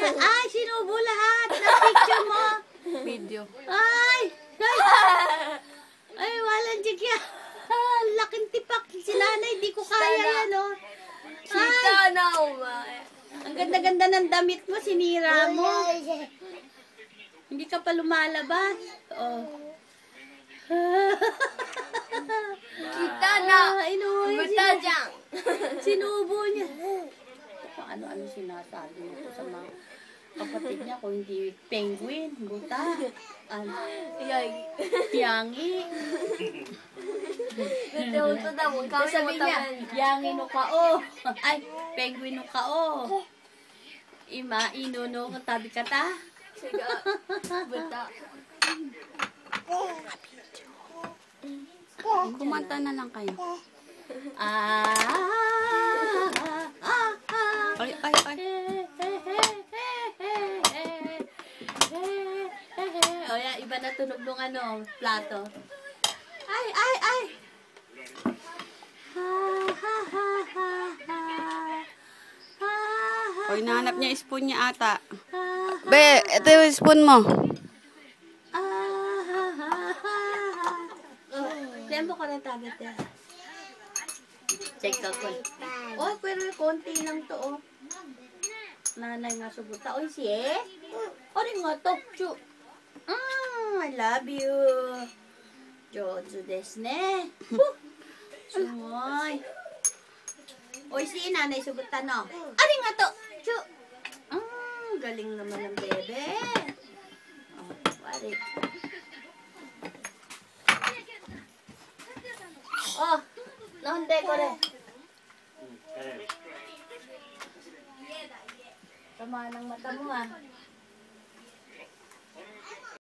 Ay, sinubo lahat. Na-picture mo. Video. Ay! Ay, walang jigya. Laking tipak. Si nanay, di ko kaya yan, oh. Chita na, Ang ganda-ganda ng damit mo, sinira mo. Hindi ka pa lumalabas. Oh. Chita na. Bata dyan. Sinubo niya. Kung ano-ano sinasabi nito sa mga kapatid niya. Kung hindi penguin, buta. Yangi. Sabi niya, yangi no kao. Ay, penguin no kao. Ima, inono, katabi kata. Siga, bata. Kumanta na lang kayo. O yan, iba na tunog nung ano, plato. Ay! O, hinahanap niya spoon niya ata. Be, ito yung spoon mo. Tempo ko na tagat yan. Check out ko. Oh, pero konti lang to, oh. Nanay nga subuta. Oy, siye? Ano nga to? Chu. I love you. Jojo desu ne. Sumoy. Oy, siye, nanay subuta, no? Ano nga to? Chu. Galing naman ng bebe. Oh, wari. Oh, nahunde ko rin. Tama ng mata mo, ah.